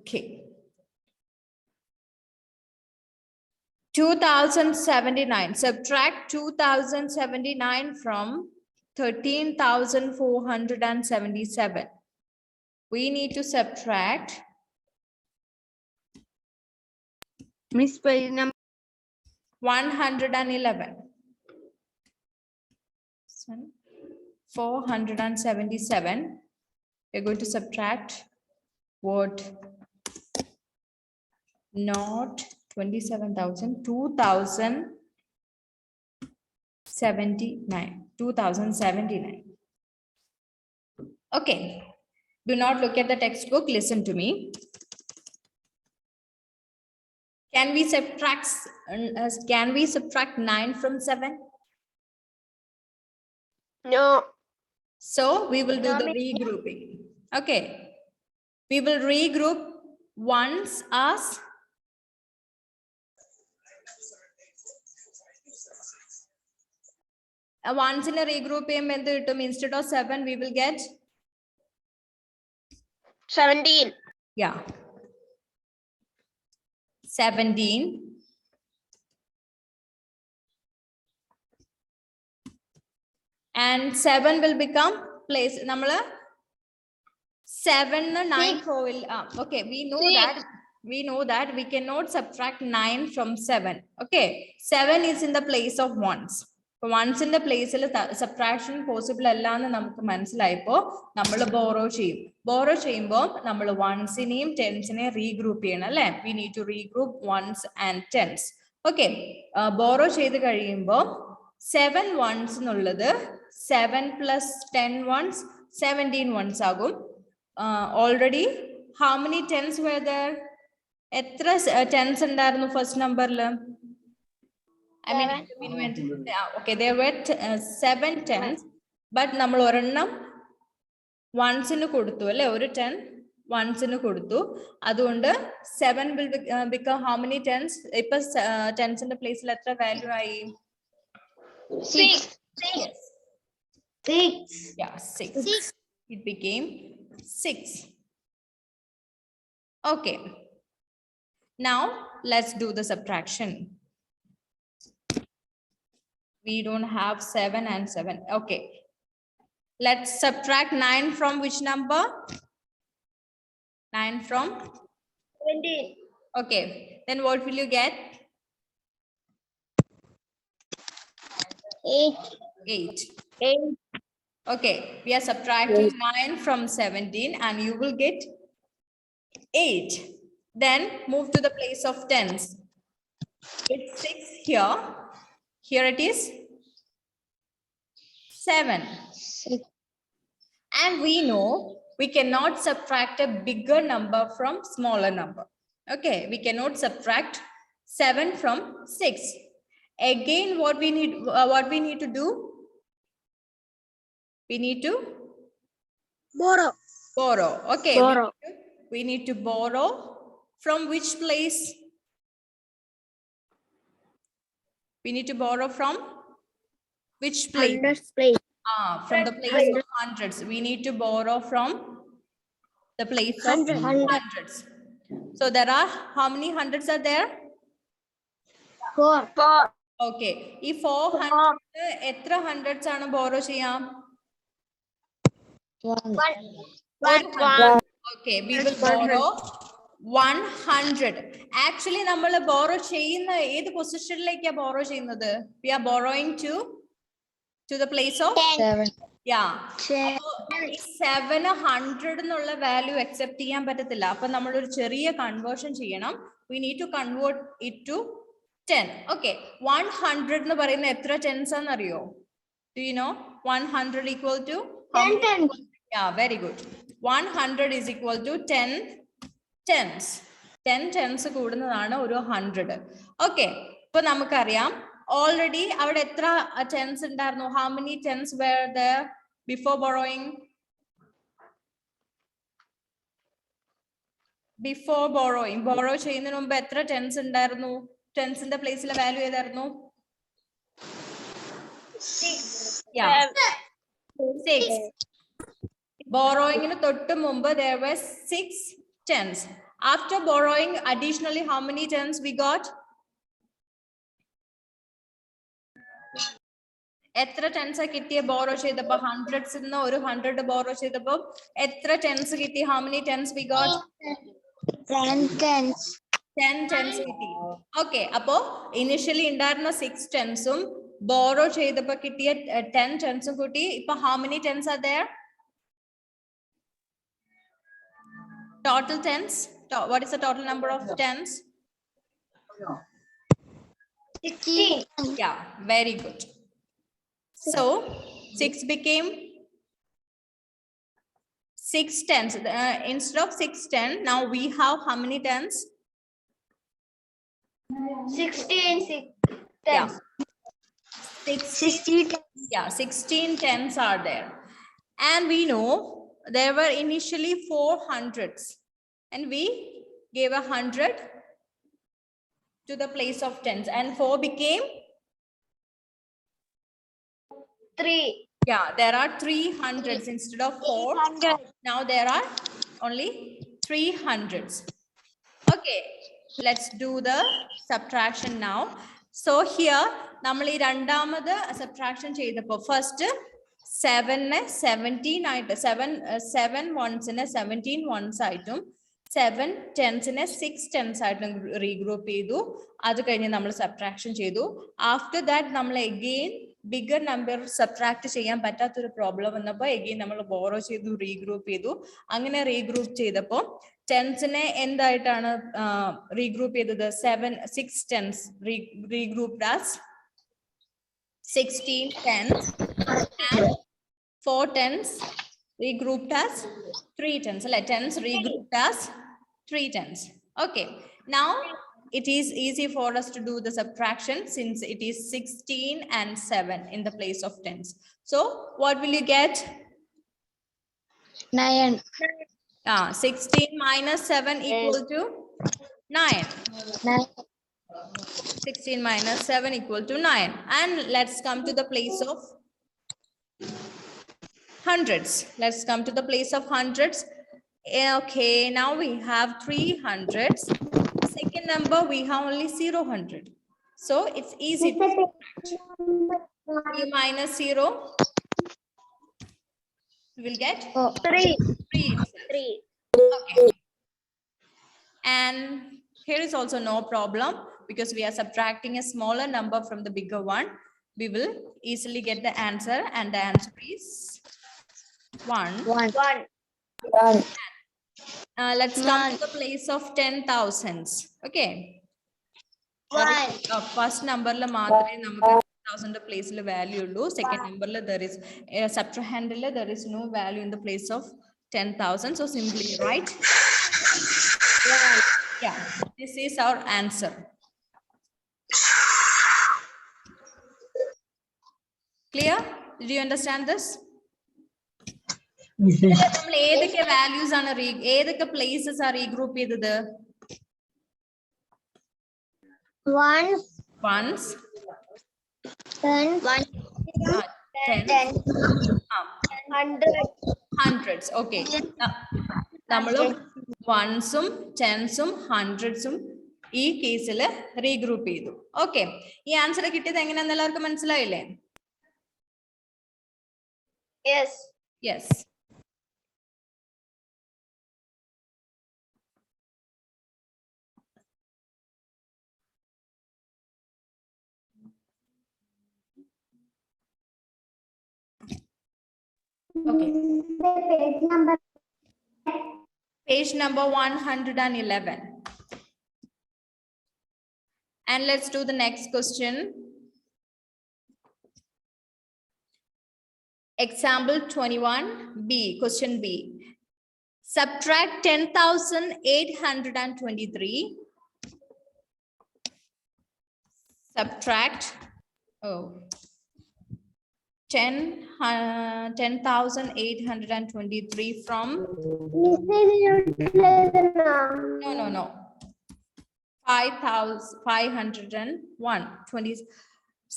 Okay. 2079. Subtract 2079 from 13,477. We need to subtract Miss page number 111. 477. We're going to subtract what? Not 27,000, 2079. 2079. Okay. Do not look at the textbook. Listen to me. Can we subtract 9 from 7? no. So we will do No, the regrouping. Okay. We will regroup ones as ones in a regroup instead of 7 we will get 17. yeah 17. And 7 will become place. 7 9 will okay, we know that we cannot subtract 9 from 7. Okay, 7 is in the place of ones. Ones in the place subtraction possible allannu namukku manasilayipo nammal borrow cheyumbo nammal ones ineയും tens ineയും regroup cheyanam alle. We need to regroup ones and tens. Okay, borrow ചെയ്തു കഴിയുമ്പോ 7 ones നുള്ളത് 7 plus 10 ones 17 ones agum. Already how many tens were there? Etra tens undarnu first number la? I mean, okay, there were 7 tens, but nammal orennam ones inu koduthu alle, oru 10 ones inu koduthu. Adonde 7 will become how many tens? Ipo tens in the place la etra value aayi? 6. Yes. 6. Yeah, 6. It became 6. Okay. Now let's do the subtraction. We don't have 7 and 7. Okay. Let's subtract 9 from which number? 9 from 17. okay. Then what will you get? 8. 8. 8. Okay. We are subtracting 9 from 17 and you will get 8. Then move to the place of tens. It's 6 here. Here it is 7. 6. And we know we cannot subtract a bigger number from smaller number. Okay, we cannot subtract 7 from 6. Again, what we need to do? We need to borrow. Okay, Borrow. we need to borrow from which place? We need to borrow from which place? Hundreds place. From the place of hundreds. We need to borrow from the place of hundreds. So there are how many hundreds are there? 4. Okay. If 400 etra hundreds aanu borrow cheyam? 1. Okay, we will borrow 100. Actually നമ്മൾ borrow ചെയ്യുന്ന ഏത് പൊസിഷനിലേക്കാ borrow ചെയ്യുന്നത്? We are borrowing to the place of 7. yeah. 700 എന്നുള്ള value accept ചെയ്യാൻ പറ്റത്തില്ല. അപ്പൊ നമ്മൾ ഒരു ചെറിയ കൺവേർഷൻ ചെയ്യണം. We need to convert it to 10. Okay, 100 എന്ന് പറയുന്ന എത്ര ടെൻസ് ആണെന്ന് അറിയോ? Do you know 100 equal to 10. Yeah, very good. 100 is equal to 10 tens. 10 tens കൂടുന്നതാണ് ഒരു 100. Okay, ഇപ്പൊ നമുക്കറിയാം already അവിടെ എത്ര tens ഉണ്ടായിരുന്നു? How many tens were there before borrowing? Before borrowing, borrow ചെയ്യുന്നതിന് മുമ്പ് എത്ര tens ഉണ്ടായിരുന്നു? Tensന്റെ പ്ലേസിലെ വാല്യൂ ഏതായിരുന്നു? 6. Yeah. 6. Borrowing in തൊട്ട് മുമ്പ് there were 6 tens. After borrowing additionally, how many tens we got? എത്ര ടെൻസ് കിട്ടിയ ബോറോ ചെയ്തപ്പോ? ഹൺഡ്രഡ്സ് 100 ബോറോ ചെയ്തപ്പോ എത്ര ടെൻസ് കിട്ടി? How many tens we got? 10 tens. 10 tens കിട്ടി. ഓക്കെ, അപ്പോ ഇനിഷ്യലി ഉണ്ടായിരുന്ന 6 ടെൻസും ബോറോ ചെയ്തപ്പോ കിട്ടിയ 10 ടെൻസും കൂട്ടി ഇപ്പൊ how many tense R there? Total tens. What is the total number of tens? 16. Yeah, very good. So 6 became 6 tens. Instead of 6 10, now we have how many tens? 16 Yeah. tens. 16 yeah, 16 tens are there. And we know there were initially 4 hundreds. And we gave 100 to the place of tens. And 4 became? 3. Yeah, there are 300s instead of 4. 300. Now there are only 300s. Okay, let's do the subtraction now. So here, namali രണ്ടാമത് subtraction ചെയ്തപ്പോ first 7 17 ആയിട്ട് 7 ones 17 ones ആയിട്ടും 7 tens 6 tens ആയിട്ടും regroup ചെയ്തു. അത് കഴിഞ്ഞ് നമ്മൾ subtraction ചെയ്തു. After that നമ്മൾ again bigger number subtract ചെയ്യാൻ പറ്റാത്തൊരു പ്രോബ്ലം വന്നപ്പോൾ again നമ്മൾ borrow ചെയ്തു, regroup ചെയ്തു. അങ്ങനെ regroup ചെയ്തപ്പോ ടെൻസിനെ എന്തായിട്ടാണ് regroup ചെയ്തത്? 6 tens regrouped as 16 tens and 4 tens regrouped as 3 tens. Like tens regrouped as 3 tens. Okay, now it is easy for us to do the subtraction since it is 16 and 7 in the place of tens. So what will you get? 9. 16 minus 7 equal to 9. 9. 16 minus 7 equal to 9. And let's come to the place of hundreds. Let's come to the place of hundreds. Okay, now we have 300s. Second number, we have only 0, 100. So it's easy to subtract. 3 minus 0, we will get 3. 3 itself. 3. Okay. And here is also no problem because we are subtracting a smaller number from the bigger one. We will easily get the answer, and the answer is 1. 1. Let's come to the place of 10,000s. Okay. 1. First number la maatrame namukku 1000 place la value ullu. Second number la there is subtrahend la there is no value in the place of 10,000. So simply write 1. Yeah, this is our answer. Clear? Did you understand this? നമ്മൾ ഏതൊക്കെ values ആണ് ഏതൊക്കെ places ആ regroup ചെയ്തത്? Ones, 10, hundreds. Okay, നമ്മൾ വൺസും ടെൻസും ഹൺഡ്രഡ്സും ഈ കേസിൽ regroup ചെയ്തു. ഓക്കെ, ഈ ആൻസർ കിട്ടിയത് എങ്ങനെയാന്ന് എല്ലാവർക്കും മനസ്സിലായില്ലേ? Yes. Okay. Page number 111. And let's do the next question. Example 21B, question B. Subtract 10,823. Subtract 10,823 from no 5,501. 20.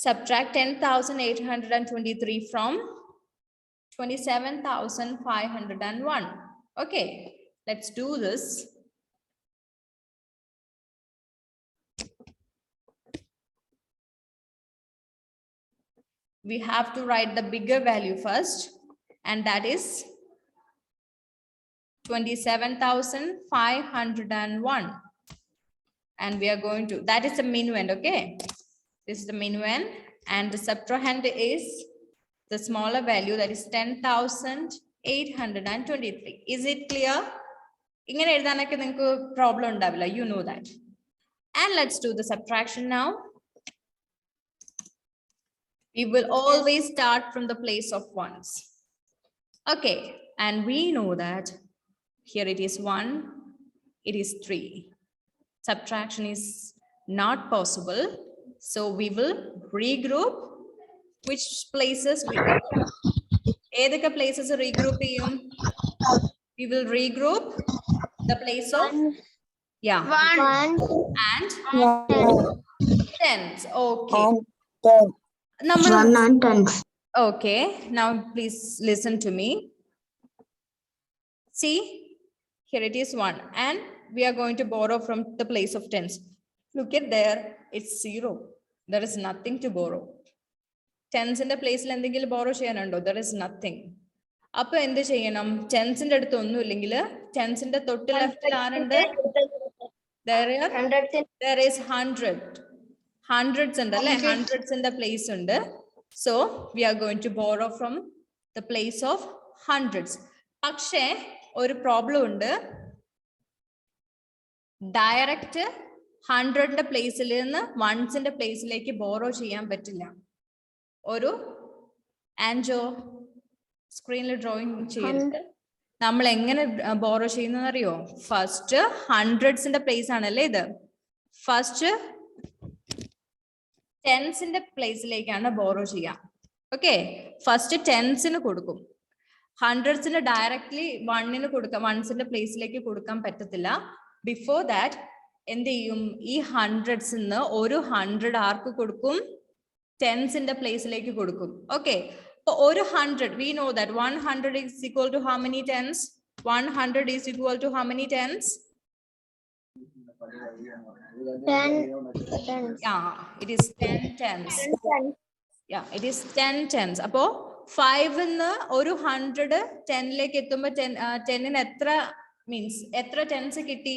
Subtract 10,823 from 27,501. Okay, let's do this. we have to write the bigger value first, and that is 27,501. And we are going to, that is the minuend, okay? This is the minuend, and the subtrahend is the smaller value, that is 10,823. Is it clear? ഇങ്ങനെ എഴുതാനൊക്കെ നിങ്ങൾക്ക് problem ഉണ്ടാവില്ല, you know that. And let's do the subtraction now. We will always start from the place of ones. Okay, and we know that here it is 1, it is 3. Subtraction is not possible, so we will regroup. Which places we ഏതൊക്കെ places regroup ചെയ്യും? We will regroup the place of 1 and tens. Okay. One and tens. Okay, now please listen to me. See, here it is 1, and we are going to borrow from the place of tens. Look at there, it's 0. There is nothing to borrow. Tens in the place എന്തെങ്കിലും borrow ചെയ്യാനുണ്ടോ? There is nothing. അപ്പൊ എന്ത് ചെയ്യണം? Tens ന്റെ അടുത്ത് ഒന്നും ഇല്ലെങ്കിൽ tens ന്റെ തൊട്ട് ലെഫ്റ്റിൽ ആരുണ്ട്? There is 100. Hundreds ഉണ്ട് അല്ലേ? Hundreds in the place ഉണ്ട്. So we are going to borrow from the place of hundreds. പക്ഷേ ഒരു പ്രോബ്ലം ഉണ്ട്. ഡയറക്റ്റ് 100ന്റെ പ്ലേസിൽ നിന്ന് വൺസിന്റെ പ്ലേസിലേക്ക് ബോറോ ചെയ്യാൻ പറ്റില്ല. ഒരു ആൻജോ സ്ക്രീനിൽ ഡ്രോയിങ് ചെയ്യുന്നത് നമ്മൾ എങ്ങനെ ബോറോ ചെയ്യുന്നത് അറിയോ? ഫസ്റ്റ് ഹൺഡ്രഡ്സിന്റെ പ്ലേസ് ആണല്ലേ ഇത്. ഫസ്റ്റ് ടെൻസിന്റെ പ്ലേസിലേക്കാണ് ബോറോ ചെയ്യാം. ഓക്കെ, ഫസ്റ്റ് ടെൻസിന് കൊടുക്കും. ഹൺഡ്രഡ്സിന് ഡയറക്ട്ലി വണ്ണിന് കൊടുക്കാം, വൺസിന്റെ പ്ലേസിലേക്ക് കൊടുക്കാൻ പറ്റത്തില്ല. ബിഫോർ ദാറ്റ് എന്ത് ചെയ്യും? ഈ ഹൺഡ്രഡ്സിന്ന് ഒരു 100 ആർക്ക് കൊടുക്കും? ടെൻസിന്റെ പ്ലേസിലേക്ക് കൊടുക്കും. ഓക്കെ, അപ്പൊ ഒരു 100, we know that 100 is equal to how many tens? 100 is equal to how many tens? 10. Yeah, it is 10 tens. Yeah, it is 10 tens. അപ്പോ 5 ന്ന് ഒരു 100 10ലേക്ക് എത്തുമ്പോ 10ന് എത്ര മീൻസ് എത്ര ടെൻസ് കിട്ടി?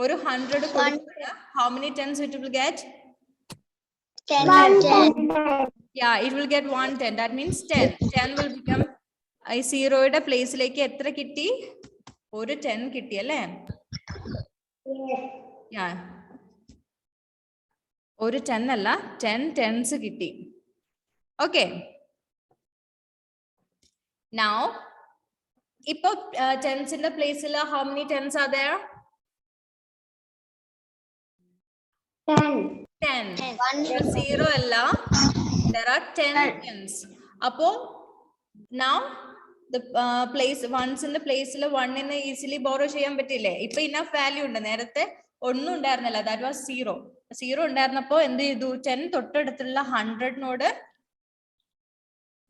ഒരു 100 കൊടുക്കുമ്പോൾ how many tens it will get? 10. Yeah, it will get 110. That means 10. 10 will become ഈ സീറോയുടെ പ്ലേസിലേക്ക് എത്ര കിട്ടി? ഒരു 10 കിട്ടി അല്ലേ? Yeah. ഒരു 10 അല്ല, 10 tens കിട്ടി. Okay. Now, ഇപ്പൊ ടെൻസിന്റെ പ്ലേസിൽ how many tens are there? 10. 0 അല്ല, there are 10 tens. അപ്പോ now the place ones in the place ൽ 1ന് ഈസിലി ബോറോ ചെയ്യാൻ പറ്റില്ലേ? ഇപ്പൊ ഇനഫ് വാല്യൂ ഉണ്ട്. നേരത്തെ ഒന്നും ഉണ്ടായിരുന്നില്ല, that was 0. 0 ഉണ്ടായിരുന്നപ്പോ എന്ത് ചെയ്തു? 10 തൊട്ടടുത്തുള്ള 100നോട്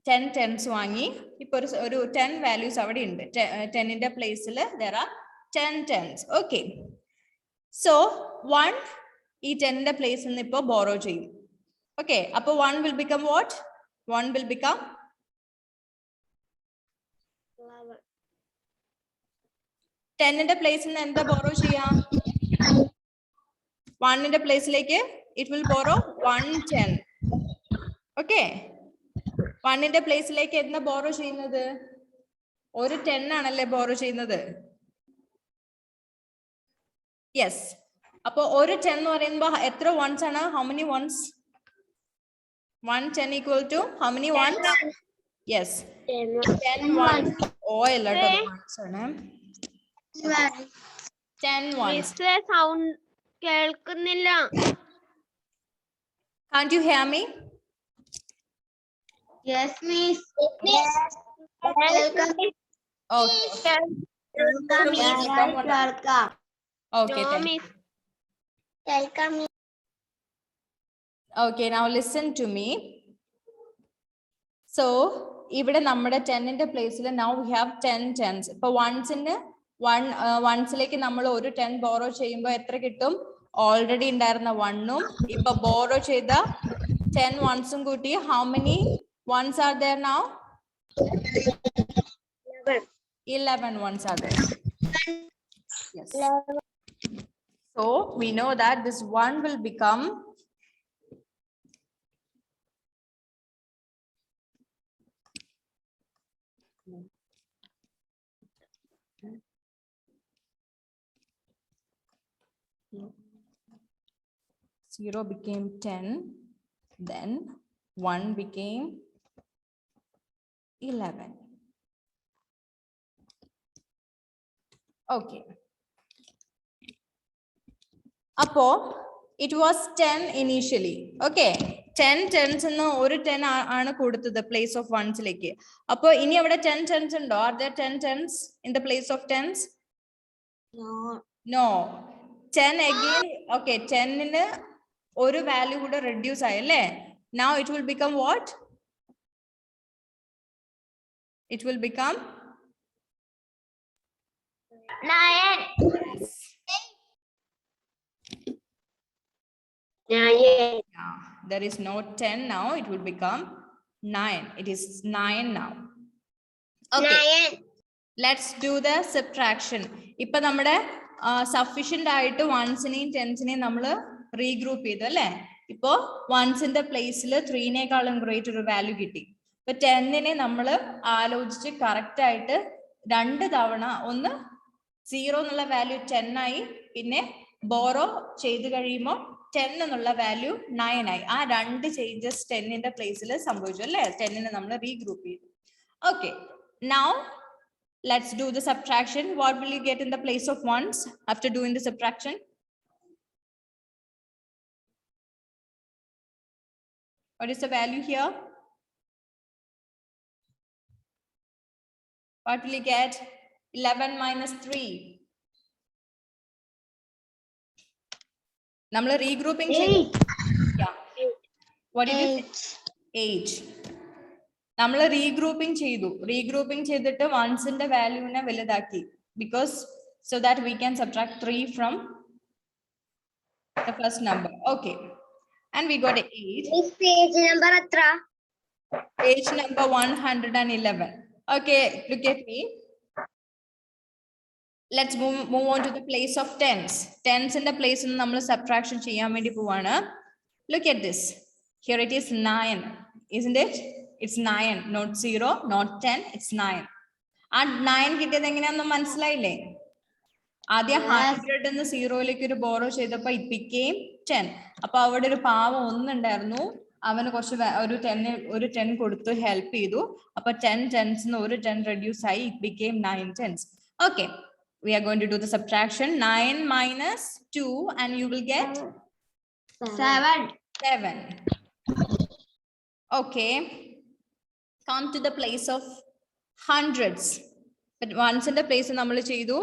10 tens വാങ്ങി. ഇപ്പൊ ഒരു 10 വാല്യൂസ് അവിടെ ഉണ്ട്. 10ന്റെ പ്ലേസിൽ there are 10 tens. Okay, so 1 ഈ 10ന്റെ പ്ലേസിൽ നിന്ന് ഇപ്പൊ ബോറോ ചെയ്യും. ഓക്കെ, അപ്പൊ 1 will become what? 1 will become 10ന്റെ പ്ലേസിൽ നിന്ന് എന്താ ബോറോ ചെയ്യാം? 1ന്റെ പ്ലേസിലേക്ക് it will borrow 110. ഓക്കെ, 1ന്റെ പ്ലേസിലേക്ക് എന്താ ബോറോ ചെയ്യുന്നത്? ഒരു 10 ആണല്ലേ ബോറോ ചെയ്യുന്നത്. യെസ്, അപ്പൊ ഒരു 10 എന്ന് പറയുമ്പോ എത്ര വൺസ് ആണ്? How many once? 110 equal to how many ones? Yes, 10 ones. ഓ അല്ല കേട്ടോ, ones ആണ്. 10 ones. സൗണ്ട് കേൾക്കുന്നില്ല. Can't you hear me? Yes, miss. Okay. Okay, thank you. Okay, now listen to me. So, ഇവിടെ നമ്മുടെ 10ന്റെ പ്ലേസിൽ now we have 10 tens. ഇപ്പൊ വൺസിലേക്ക് നമ്മൾ ഒരു 10 ബോറോ ചെയ്യുമ്പോൾ എത്ര കിട്ടും? ഓൾറെഡി ഉണ്ടായിരുന്ന 1ഉം ഇപ്പൊ ബോറോ ചെയ്ത 10 ones കൂട്ടി. How many ones are there now? 11 ones are there. Yes. So we know that this 1 will become 0 became 10, then 1 became 11. Okay. Apo, it was 10 initially. Okay. 10 tens in the 10 ആണ് കൊടുത്തത് place of ones ലേക്ക്. അപ്പോ ഇനി അവിടെ 10 tens ഉണ്ടോ? Are there 10 tens in the place of tens? No. 10 again. Okay, 10 ന് ഒരു value കൂടെ reduce ആയല്ലേ? Now it will become what? It will become 9. Yeah, there is no 10 now. It will become 9. It is 9 now. Okay. 9. Let's do the subtraction. ഇപ്പൊ നമ്മുടെ sufficient ആയിട്ട് വൺസിനെയും ടെൻസിനെയും നമ്മൾ regroup ചെയ്തു അല്ലെ. ഇപ്പോ വൺസിന്റെ പ്ലേസിൽ 3നേക്കാളും ഗ്രേറ്റ് ഒരു വാല്യൂ കിട്ടി. ഇപ്പൊ 10നെ നമ്മൾ ആലോചിച്ച് കറക്റ്റ് ആയിട്ട് 2 തവണ ഒന്ന് 0 എന്നുള്ള വാല്യൂ 10 ആയി, പിന്നെ ബോറോ ചെയ്ത് കഴിയുമ്പോൾ 10 എന്നുള്ള വാല്യൂ 9 ആയി. ആ 2 ചേഞ്ചസ് 10ന്റെ പ്ലേസിൽ സംഭവിച്ചു അല്ലെ. 10നെ നമ്മൾ റീഗ്രൂപ്പ് ചെയ്തു. Okay, now let's do the subtraction. What will you get in the place of ones after doing the subtraction? What is the value here? What will you get? 11 minus 3. നമ്മൾ regrouping ചെയ്തു. What did you say? 8. നമ്മൾ regrouping ചെയ്തു. Regrouping ചെയ്തിട്ട് വൺസിന്റെ വാല്യൂവിനെ വലുതാക്കി. Because so that we can subtract 3 from the first number. Okay. And we got 8. This page number atra? Page number 111. Okay, look at me. Let's move on to the place of tens. Tens in the place in the subtraction cheyan vendi povana. Look at this. Here it is 9, isn't it? It's 9, not 0, not 10, it's 9. And 9 കിട്ടിയത് എങ്ങനെയാണെന്ന് മനസ്സിലായില്ലേ? ആദ്യം 100 എന്ന് 0ലേക്ക് ഒരു borrow ചെയ്തപ്പോൾ it became 10. അപ്പൊ അവിടെ ഒരു പാവം ഒന്നുണ്ടായിരുന്നു, അവന് കുറച്ച് ഒരു 10 കൊടുത്ത് ഹെൽപ്പ് ചെയ്തു. അപ്പൊ 10 tens ഒരു 10 reduce ആയി, it became 9 tens. Okay, we are going to do the subtraction. 9 minus 2 and you will get 7. Okay, come to the place of hundreds. But ones in the place നമ്മൾ ചെയ്തു,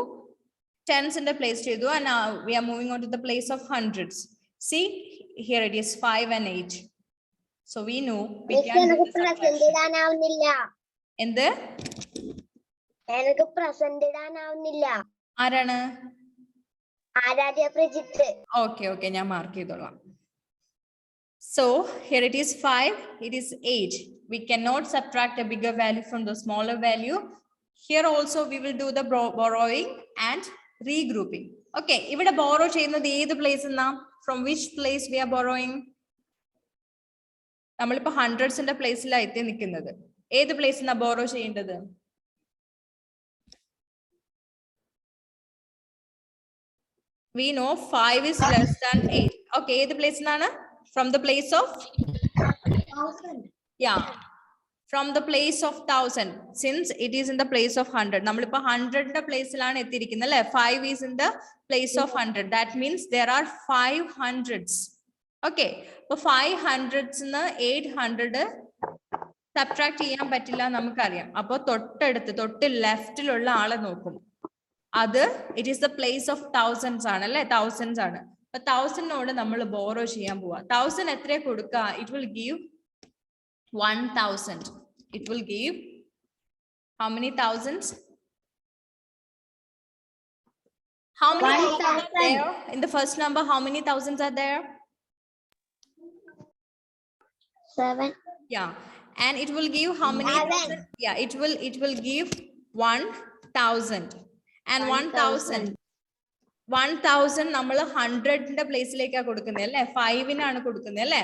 tens in the place ചെയ്തു, and now we are moving on to the place of hundreds. See, here it is 5 and 8. So we know we can do the subtraction. എന്ത്? എനിക്ക് present ഇടാനാവുന്നില്ല. ആരാണ്? Aaradhya Prajith. Okay, ഞാൻ mark ചെയ്തോളാം. So here it is 5, it is 8. We cannot subtract a bigger value from the smaller value. Here also we will do the borrowing and regrouping. Okay, ഇവിടെ borrow ചെയ്യുന്നത് ഏത് place എന്നാ? From which place we are borrowing? നമ്മളിപ്പോ ഹൺഡ്രഡ്സിന്റെ പ്ലേസിലാണ് എത്തി നിൽക്കുന്നത്. ഏത് place എന്നാ borrow ചെയ്യേണ്ടത്? We know 5 is less than 8. Okay, ഏത് പ്ലേസ് എന്നാണ്? From the place of 1000. Yeah, from the place of 1000, since it is in the place of 100. നമ്മളിപ്പോ 100ന്റെ പ്ലേസിലാണ് എത്തിയിരിക്കുന്നത് അല്ലെ. 5 is in the place of 100. That means there are 5 hundreds. Okay, അപ്പൊ 5 hundreds ന്ന് 800 subtract ചെയ്യാൻ പറ്റില്ല നമുക്കറിയാം. അപ്പൊ തൊട്ട് ലെഫ്റ്റിലുള്ള ആളെ നോക്കും. അത് it is the place of thousands ആണ് അല്ലെ. തൗസൻഡ്സ് ആണ്. അപ്പൊ 1000നോട് നമ്മൾ ബോറോ ചെയ്യാൻ പോവാ. 1000 എത്രയാ കൊടുക്കുക? It will give 1000. It will give how many thousands? How many thousands are there in the first number? How many thousands are there? 7. Yeah, and it will give how many? Seven. Yeah, it will give 1,000 and 1,000 നമ്മൾ 100ന്റെ പ്ലേസിലേക്കാ കൊടുക്കുന്നത് അല്ലേ? 5-നാണ് കൊടുക്കുന്നത് അല്ലേ?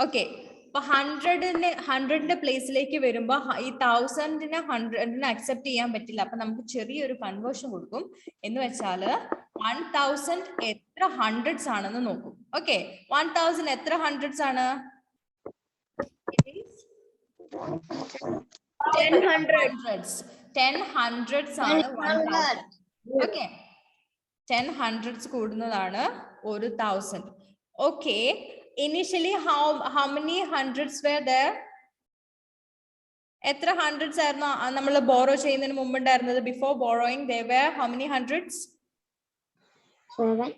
Okay, അപ്പൊ 100ന്റെ പ്ലേസിലേക്ക് വരുമ്പോ ഈ 1000നെ 100നെ accept ചെയ്യാൻ പറ്റില്ല. അപ്പൊ നമുക്ക് ചെറിയൊരു കൺവേർഷൻ കൊടുക്കും. എന്ന് വെച്ചാല് 1000 എത്ര ഹൺഡ്രഡ്സ് ആണെന്ന് നോക്കും. ഓക്കെ, 1000 എത്ര ഹൺഡ്രഡ്സ് ആണ്? 10 hundreds ആണ് 1000. Okay, 10 hundreds കൂടുന്നതാണ് 1000. Okay, initially how many hundreds were there? എത്ര ഹൺഡ്രഡ്സ് ആയിരുന്നു നമ്മൾ ബോറോ ചെയ്യുന്നതിന് മുമ്പ് ഉണ്ടായിരുന്നത്? Before borrowing there were how many hundreds? 7.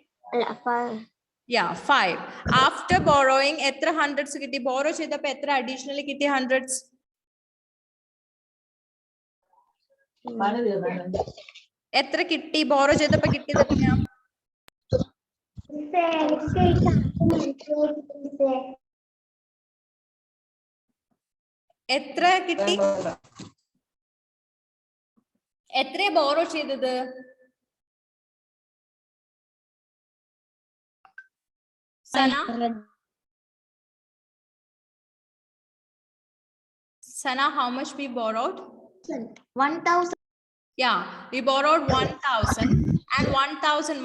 5. Yeah, 5. After borrowing എത്ര ഹൺഡ്രഡ്സ് കിട്ടി? ബോറോ ചെയ്തപ്പോ എത്ര അഡീഷണലി കിട്ടി ഹൺഡ്രഡ്സ്? എത്ര കിട്ടി ബോറോ ചെയ്തപ്പോ കിട്ടിയത്? എത്രയാ? എത്ര കിട്ടി? എത്രയാ ബോറോ ചെയ്തത്? Sana, how much we borrowed? 1,000. Yeah, we borrowed 1,000 and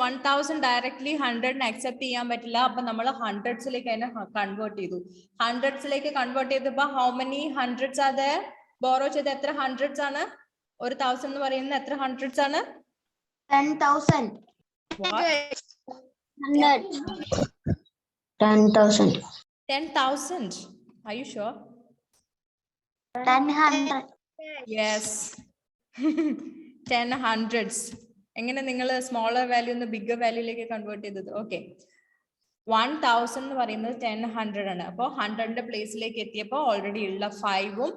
1,000 directly 100 accept ചെയ്യാൻ പറ്റില്ല. അപ്പൊ നമ്മൾ ഹൺഡ്രഡ്സിലേക്ക് അതിനെ കൺവേർട്ട് ചെയ്തു. ഹൺഡ്രഡ്സിലേക്ക് കൺവേർട്ട് ചെയ്തപ്പോ how many hundreds are there? Borrow ചെയ്ത എത്ര ഹൺഡ്രഡ്സ് ആണ്? 1,000 എന്ന് പറയുന്നത് എത്ര ഹൺഡ്രഡ്സ് ആണ്? 10,000. What? 10,000. 10,000. Are you sure? 100. Yes. 10 hundreds. എങ്ങനെ നിങ്ങൾ സ്മോളർ വാല്യൂ നിന്ന് ബിഗർ വാല്യൂലേക്ക് കൺവേർട്ട് ചെയ്തത്? ഓക്കെ, 1000 എന്ന് പറയുന്നത് 1000 ആണ്. അപ്പോൾ 100ന്റെ പ്ലേസിലേക്ക് എത്തിയപ്പോൾ ഓൾറെഡി ഉള്ള 5ഉം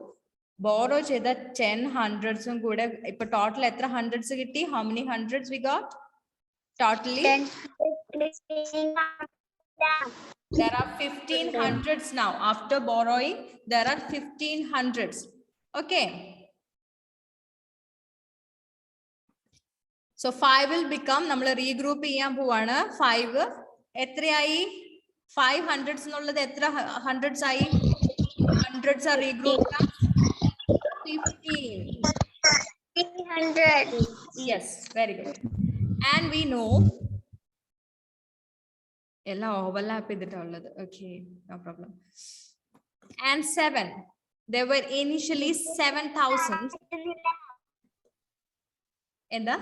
ബോറോ ചെയ്ത 10 ഹൺഡ്രഡ്സും കൂടെ ഇപ്പൊ ടോട്ടൽ എത്ര ഹൺഡ്രഡ്സ് കിട്ടി? How many hundreds we got totally? There are 15 hundreds now. After borrowing, there are 15 hundreds. Okay. So 5 will become, നമ്മൾ regroup ചെയ്യാൻ പോവാണ്. 5 എത്രയായി? 5 hundreds എന്നുള്ളത് എത്ര hundreds ആയി? Hundreds are regrouped as 15. 300. Yes, very good. And we know എല്ലാം overlap ചെയ്തിട്ടുള്ളത്. Okay, no problem. And 7. There were initially 7,000. എന്താ?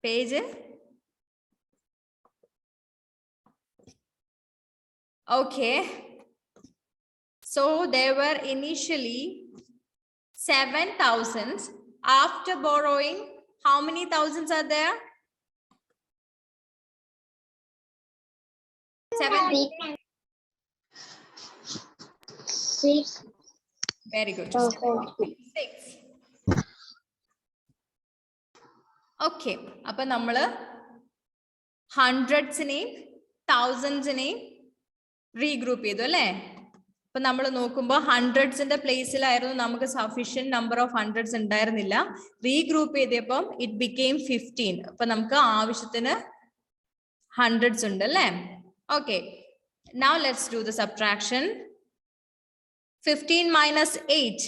Page? Okay. So there were initially 7,000. After borrowing, how many thousands are there? 7. 6. Very good. 6. Okay. അപ്പൊ നമ്മള് ഹൺഡ്രഡ്സിനെയും തൗസൻഡ്സിനെയും regroup ചെയ്തു അല്ലേ? അപ്പൊ നമ്മൾ നോക്കുമ്പോൾ ഹൺഡ്രഡ്സിന്റെ പ്ലേസിലായിരുന്നു നമുക്ക് സഫീഷ്യന്റ് നമ്പർ ഓഫ് ഹൺഡ്രഡ്സ് ഉണ്ടായിരുന്നില്ല. റീഗ്രൂപ്പ് ചെയ്തപ്പം ഇറ്റ് ബിക്കെയിം 15. അപ്പൊ നമുക്ക് ആവശ്യത്തിന് ഹൺഡ്രഡ്സ് ഉണ്ട് അല്ലേ? Okay, now let's do the subtraction. 15 minus 8.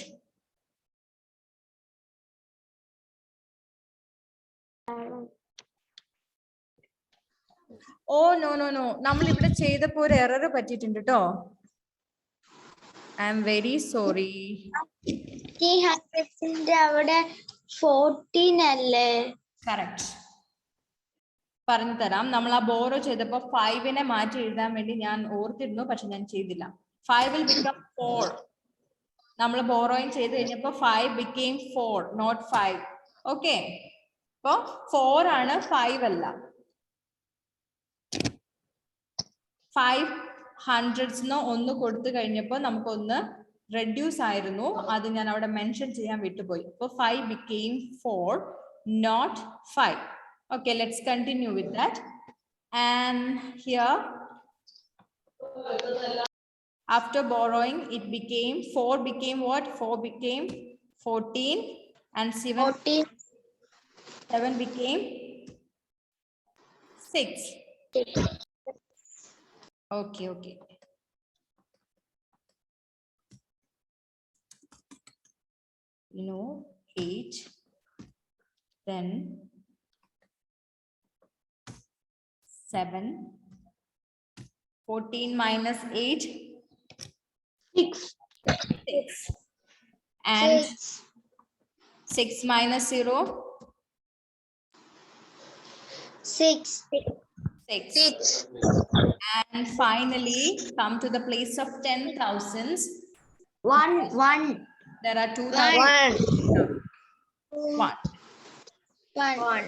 Oh no no no, നമ്മൾ ഇവിടെ ചെയ്തപ്പോ ഒരു എറർ പറ്റിയിട്ടുണ്ട് കേട്ടോ. I am very sorry. അവിടെ 14 അല്ലേ? കറക്റ്റ്, പറഞ്ഞു തരാം. നമ്മൾ ആ ബോറോ ചെയ്തപ്പോ 5നെ മാറ്റി എഴുതാൻ വേണ്ടി ഞാൻ ഓർത്തിരുന്നു, പക്ഷെ ഞാൻ ചെയ്തില്ല. 5 will become 4. നമ്മൾ ബോറോയിങ് ചെയ്ത് കഴിഞ്ഞപ്പോ 5 became 4, not 5. ഓക്കെ, അപ്പൊ 4 ആണ്, 5 അല്ല. 5 ഹൺഡ്രഡ്സിന് ഒന്ന് കൊടുത്തു കഴിഞ്ഞപ്പോ നമുക്കൊന്ന് റെഡ്യൂസ് ആയിരുന്നു, അത് ഞാൻ അവിടെ മെൻഷൻ ചെയ്യാൻ വിട്ടുപോയി. അപ്പൊ 5 became 4, not 5. Okay, let's continue with that. And here, after borrowing, it became 4 became what? 4 became 14 and 14. 7 became 6. Okay, okay. You know, 8, then 7, 14 minus 8, 6. 6. And 6. 6 minus 0, 6. 6. 6. And finally, come to the place of 10,000s. 1. 1. There are 2,000. 1. 1.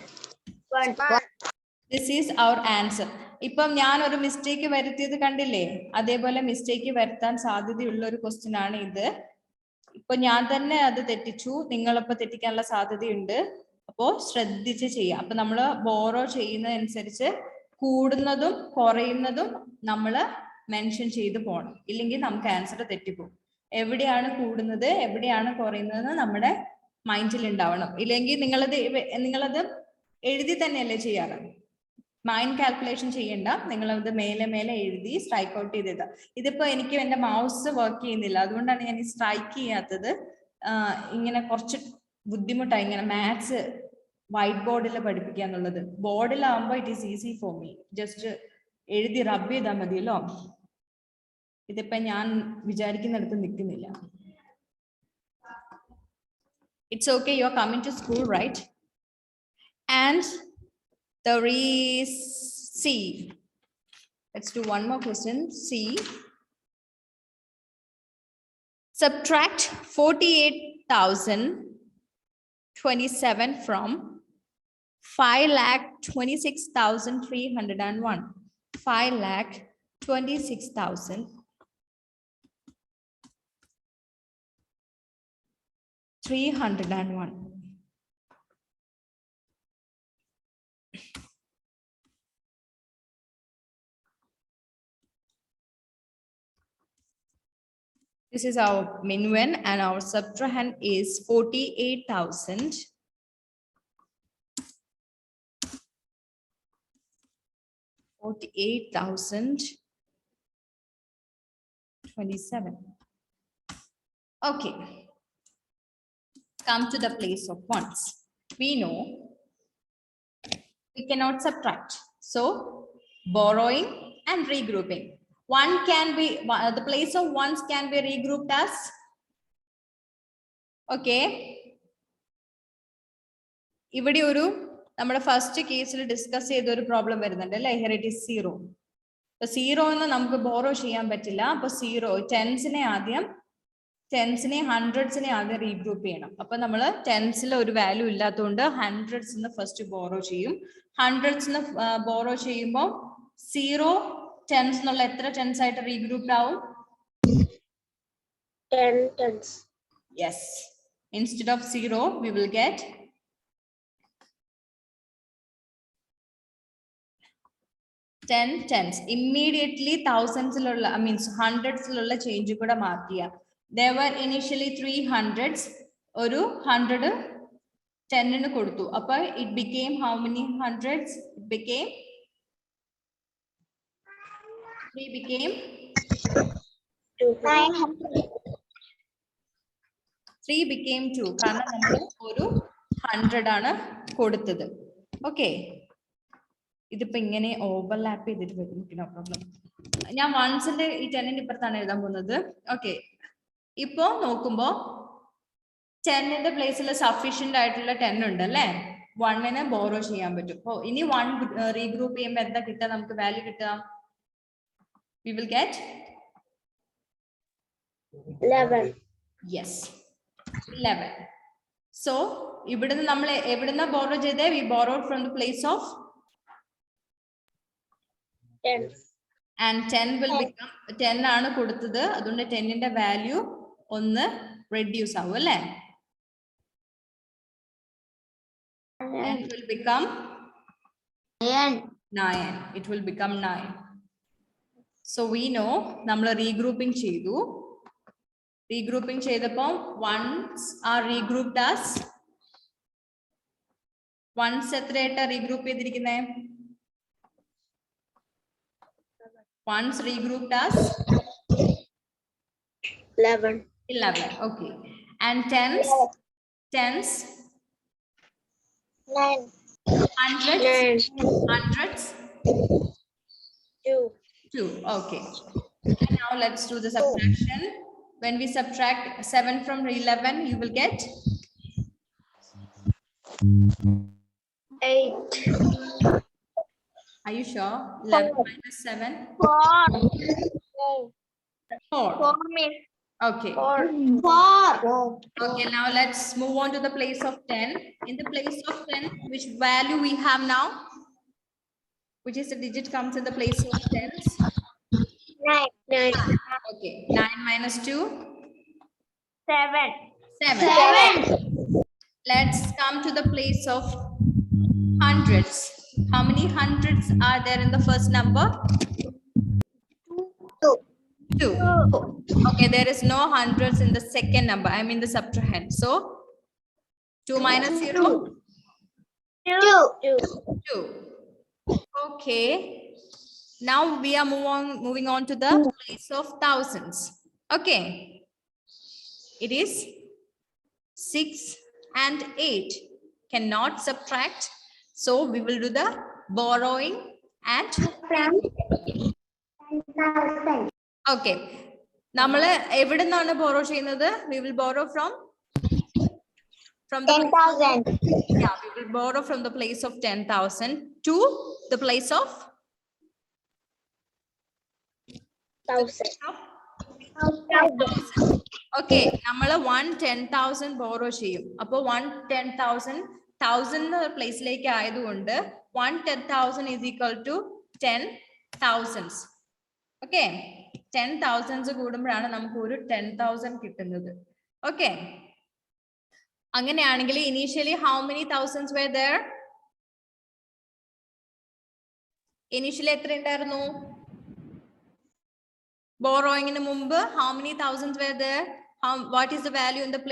This is our answer. ഇപ്പം ഞാൻ ഒരു mistake വരുത്തിയത് കണ്ടില്ലേ? അതേപോലെ mistake വരുത്താൻ സാധ്യതയുള്ള ഒരു question ആണ് ഇത്. ഇപ്പൊ ഞാൻ തന്നെ അത് തെറ്റിച്ചു, നിങ്ങളിപ്പോ തെറ്റിക്കാനുള്ള സാധ്യതയുണ്ട്. അപ്പോ ശ്രദ്ധിച്ച് ചെയ്യാം. അപ്പൊ നമ്മള് ബോറോ ചെയ്യുന്നതനുസരിച്ച് കൂടുന്നതും കുറയുന്നതും നമ്മള് മെൻഷൻ ചെയ്ത് പോകണം. ഇല്ലെങ്കിൽ നമുക്ക് ആൻസർ തെറ്റിപ്പോകും. എവിടെയാണ് കൂടുന്നത്, എവിടെയാണ് കുറയുന്നത് നമ്മുടെ മൈൻഡിൽ ഉണ്ടാവണം. ഇല്ലെങ്കിൽ നിങ്ങളത് എഴുതി തന്നെയല്ലേ ചെയ്യാറ്. മൈൻഡ് കാൽക്കുലേഷൻ ചെയ്യണ്ട, നിങ്ങളത് മേലെ മേലെ എഴുതി സ്ട്രൈക്ക് ഔട്ട് ചെയ്തത്. ഇതിപ്പോ എനിക്ക് എന്റെ മൗസ് വർക്ക് ചെയ്യുന്നില്ല, അതുകൊണ്ടാണ് ഞാൻ ഈ സ്ട്രൈക്ക് ചെയ്യാത്തത്. ഇങ്ങനെ കുറച്ച് ബുദ്ധിമുട്ടായി ഇങ്ങനെ മാത്സ് വൈറ്റ് ബോർഡിൽ പഠിപ്പിക്കുക എന്നുള്ളത്. ബോർഡിലാവുമ്പോൾ it is easy for me, just എഴുതി റബ് ചെയ്താൽ മതിയല്ലോ. ഇതിപ്പോ ഞാൻ വിചാരിക്കുന്നിടത്ത് നിൽക്കുന്നില്ല. It's okay, you are coming to school, right? And there is C. Let's do one more question. C. Subtract 48,027 from 5,26,301. 5,26,301. This is our minuend and our subtrahend is 48,000. 48,027. Okay. Come to the place of ones. We know we cannot subtract. So borrowing and regrouping. One can be, the place of ones can be regrouped as, okay. ഇവിടെ ഒരു നമ്മുടെ first കേസിൽ discuss ചെയ്ത ഒരു problem വരുന്നുണ്ട് അല്ലേ? Here it is 0. അപ്പൊ 0 എന്ന് നമുക്ക് ബോറോ ചെയ്യാൻ പറ്റില്ല. അപ്പൊ 0 ടെൻസിനെ ആദ്യം റീഗ്രൂപ്പ് ചെയ്യണം. അപ്പൊ നമ്മൾ ടെൻസിൽ ഒരു വാല്യൂ ഇല്ലാത്തതുകൊണ്ട് ഹൺഡ്രഡ്സ് ഫസ്റ്റ് ബോറോ ചെയ്യും. ഹൺഡ്രഡ്സ് ബോറോ ചെയ്യുമ്പോൾ 0 ടെൻസ് എന്നുള്ള എത്ര ടെൻസ് ആയിട്ട് റീഗ്രൂപ്ഡ് ആവും? 10 tens. Yes. Instead of 0, we will get 10 tens. Immediately thousands, means hundreds change kuda mark cheya. There were initially 300s. Oru 100 10 nu koduthu. Appa it became how many hundreds? It became 3 became 3 became 2. കാരണം നമ്മൾ ഒരു 100 ആണ് കൊടുത്തത്. Okay, ഇതിപ്പോ ഇങ്ങനെ overlap ചെയ്തിട്ട് വരും. No problem. ഞാൻ വൺസിന്റെ ഈ 10ന്റെ ഇപ്പുറത്താണ് എഴുതാൻ പോകുന്നത്. ഓക്കെ, ഇപ്പോ നോക്കുമ്പോ 10ന്റെ പ്ലേസിൽ സഫീഷ്യന്റ് ആയിട്ടുള്ള 10 ഉണ്ട് അല്ലേ? 1നെ ബോറോ ചെയ്യാൻ പറ്റും. അപ്പോ ഇനി 1 റീഗ്രൂപ്പ് ചെയ്യുമ്പോൾ എന്താ കിട്ടുക? നമുക്ക് വാല്യൂ കിട്ടുക, we will get 11. yes, 11. So ഇവിടുന്ന് നമ്മൾ എവിടുന്ന ബോറോ ചെയ്തേ? we borrowed from the place of 10. and 10 will become 10 ആണ് കൊടുത്തത്. അതുകൊണ്ട് 10ന്റെ വാല്യൂ ഒന്ന് റെഡ്യൂസ് ആവും അല്ലേ? And will become 9. It will become 9. So we know, nammal regrouping chedu. Regrouping chedapom ones are regrouped as ones etrayetta regroup cheyidirikkunne. Ones regrouped as 11. 11. Okay. And tens? Tens? 9. Hundreds? 9. Hundreds? 2. 2. Okay. And now let's do the subtraction. When we subtract 7 from 11, you will get 8. Are you sure? 11 minus 7? 4. 4. 4 means Okay. 4. Okay, now let's move on to the place of 10. In the place of 10, which value we have now? Which is the digit comes in the place of tens? 9. 9. Okay, 9 minus 2? 7. 7. Let's come to the place of hundreds. How many hundreds are there in the first number? 2. Okay, there is no hundreds in the second number. I mean the subtrahend. So 2 minus 0? 2. 2. Okay. Now we are moving on to the place of thousands. Okay. It is 6 and 8. Cannot subtract. So we will do the borrowing and okay. നമ്മൾ എവിടെ നിന്നാണ് borrow ചെയ്യുന്നത്? We will borrow from the 10,000. yeah, we will borrow from the place of 10,000 to the place of 1,000. okay. നമ്മൾ 10,000 borrow ചെയ്യും. അപ്പോൾ 10,000 പ്ലേസിലേക്ക് ആയതുകൊണ്ട് 10,000 is equal to 10,000s. Okay, 10,000s കൂടുമ്പോഴാണ് നമുക്ക് ഒരു 10,000 കിട്ടുന്നത്. Okay. അങ്ങനെയാണെങ്കിൽ initially how many thousands were there? Initially എത്ര ഉണ്ടായിരുന്നു? Borrowing ന് മുമ്പ് how many thousands were there? What is the value in the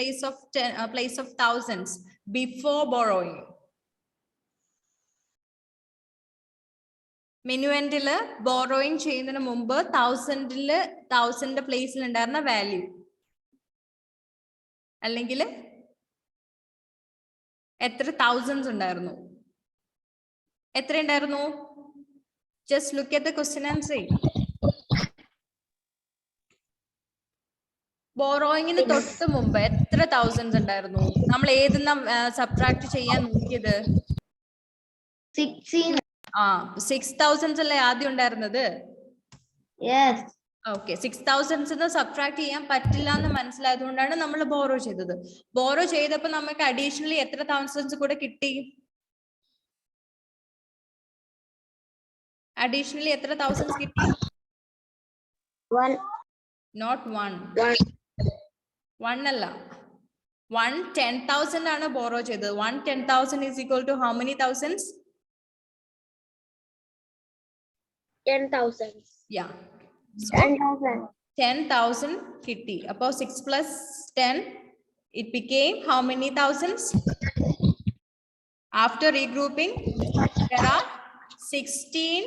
place of thousands before borrowing? Minuendil borrowing ചെയ്യുന്നതിന് മുമ്പ് 1000 പ്ലേസിൽ ഉണ്ടായിരുന്ന വാല്യൂ അല്ലെങ്കിൽ എത്ര thousands ഉണ്ടായിരുന്നു? എത്ര ഉണ്ടായിരുന്നു? Just look at the question and say. ബോറോയിങ്ങിന് തൊട്ട് മുമ്പ് എത്ര thousands ഉണ്ടായിരുന്നു? നമ്മൾ ഏതെന്നാ സബ്ട്രാക്ട് ചെയ്യാൻ നോക്കിയത്? 6,000 അല്ലേ ആദ്യം ഉണ്ടായിരുന്നത്? ഓക്കെ, 6,000 സബ്ട്രാക്ട് ചെയ്യാൻ പറ്റില്ല എന്ന് മനസ്സിലായതുകൊണ്ടാണ് നമ്മൾ ബോറോ ചെയ്തത്. ബോറോ ചെയ്തപ്പോൾ നമുക്ക് അഡീഷണലി എത്ര thousands കൂടെ കിട്ടി? അഡീഷണലി എത്ര thousands കിട്ടി? 1. Not 1. 1 അല്ല. 10,000 ആണ് ബോറോ ചെയ്തത്. 10,000 is equal to how many thousands? 10,000. Yeah. So 10,000. 10,000 കിട്ടി. അപ്പോൾ 6 plus 10, it became how many thousands? After regrouping, there are 16